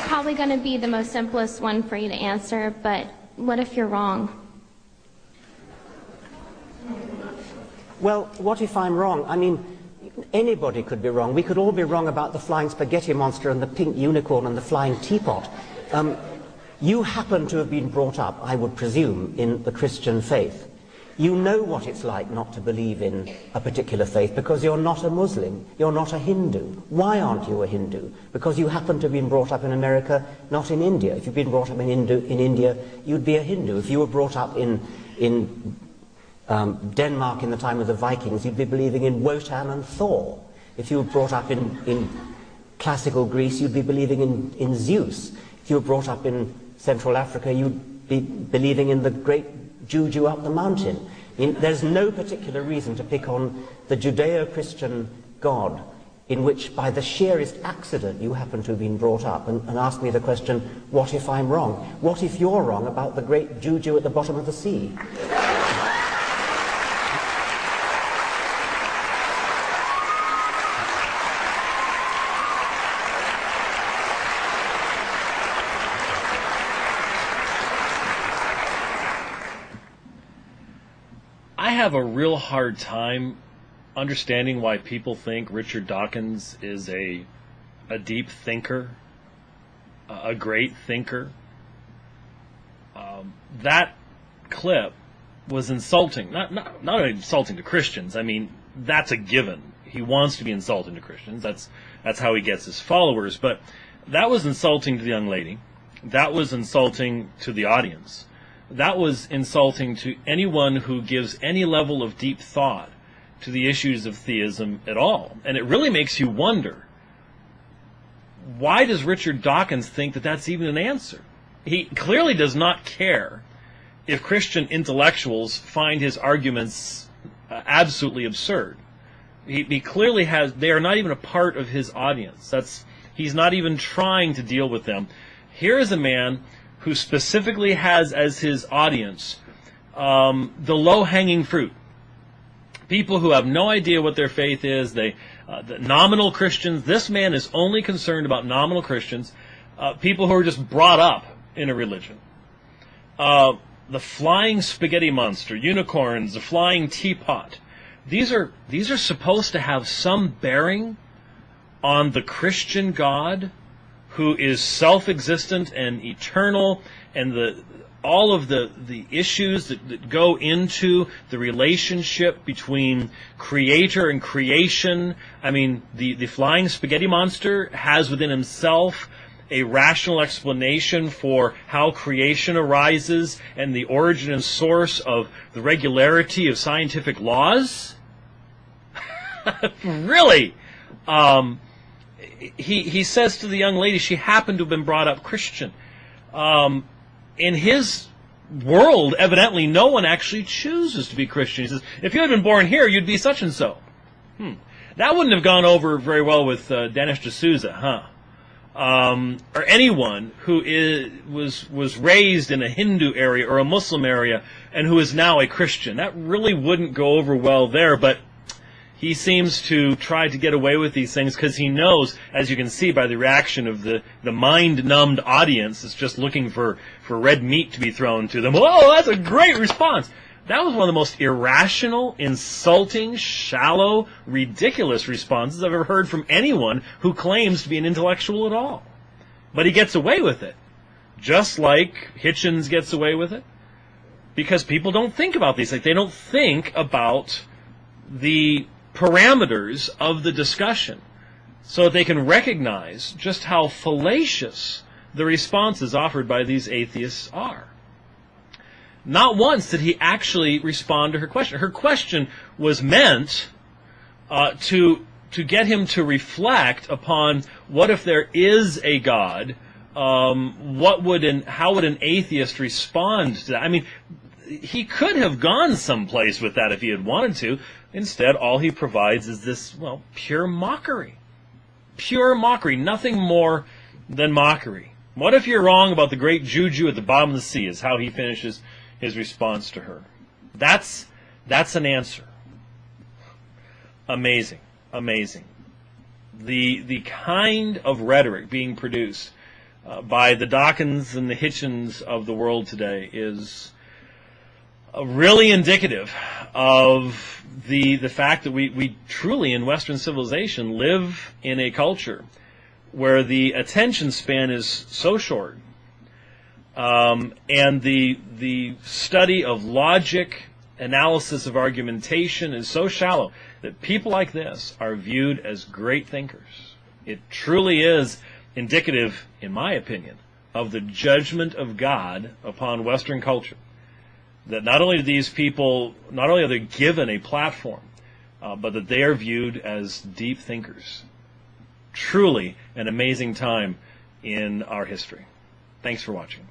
probably going to be the most simplest one for you to answer, but what if you're wrong? Well, what if I'm wrong? I mean, anybody could be wrong. We could all be wrong about the flying spaghetti monster and the pink unicorn and the flying teapot. You happen to have been brought up, I would presume, in the Christian faith. You know what it's like not to believe in a particular faith because you're not a Muslim, you're not a Hindu. Why aren't you a Hindu? Because you happen to have been brought up in America, not in India. If you'd been brought up in India, you'd be a Hindu. If you were brought up in Denmark in the time of the Vikings, you'd be believing in Wotan and Thor. If you were brought up in classical Greece, you'd be believing in Zeus. If you were brought up in Central Africa, you'd be believing in the great Juju up the mountain. I mean, there's no particular reason to pick on the Judeo-Christian God in which, by the sheerest accident, you happen to have been brought up, and ask me the question, what if I'm wrong? What if you're wrong about the great Juju at the bottom of the sea? I have a real hard time understanding why people think Richard Dawkins is a deep thinker, a great thinker. That clip was insulting, not only insulting to Christians. I mean, that's a given. He wants to be insulting to Christians. That's how he gets his followers. But that was insulting to the young lady. That was insulting to the audience. That was insulting to anyone who gives any level of deep thought to the issues of theism at all. And it really makes you wonder, why does Richard Dawkins think that that's even an answer? He clearly does not care if Christian intellectuals find his arguments absolutely absurd. He clearly has, they are not even a part of his audience. He's not even trying to deal with them. Here is a man who specifically has as his audience the low-hanging fruit. People who have no idea what their faith is, the nominal Christians. This man is only concerned about nominal Christians, people who are just brought up in a religion. The flying spaghetti monster, unicorns, the flying teapot. These are supposed to have some bearing on the Christian God, who is self-existent and eternal, and all of the issues that go into the relationship between creator and creation. I mean, the flying spaghetti monster has within himself a rational explanation for how creation arises and the origin and source of the regularity of scientific laws. Really? He says to the young lady, she happened to have been brought up Christian. In his world, evidently, no one actually chooses to be Christian. He says, if you had been born here, you'd be such and so. That wouldn't have gone over very well with Dennis D'Souza, huh? Or anyone who was raised in a Hindu area or a Muslim area and who is now a Christian. That really wouldn't go over well there, but he seems to try to get away with these things because he knows, as you can see by the reaction of the mind-numbed audience that's just looking for red meat to be thrown to them. Oh, that's a great response. That was one of the most irrational, insulting, shallow, ridiculous responses I've ever heard from anyone who claims to be an intellectual at all. But he gets away with it, just like Hitchens gets away with it, because people don't think about these things. They don't think about the parameters of the discussion so that they can recognize just how fallacious the responses offered by these atheists are. Not once did he actually respond to her question. Her question was meant to get him to reflect upon what if there is a God, how would an atheist respond to that? I mean, he could have gone someplace with that if he had wanted to. Instead, all he provides is this, pure mockery. Pure mockery, nothing more than mockery. What if you're wrong about the great Juju at the bottom of the sea, is how he finishes his response to her. That's an answer. Amazing. Amazing. The kind of rhetoric being produced by the Dawkins and the Hitchens of the world today is really indicative of the fact that we truly in Western civilization live in a culture where the attention span is so short, and the study of logic, analysis of argumentation is so shallow that people like this are viewed as great thinkers. It truly is indicative, in my opinion, of the judgment of God upon Western culture. That not only do these people, not only are they given a platform, but that they are viewed as deep thinkers. Truly an amazing time in our history. Thanks for watching.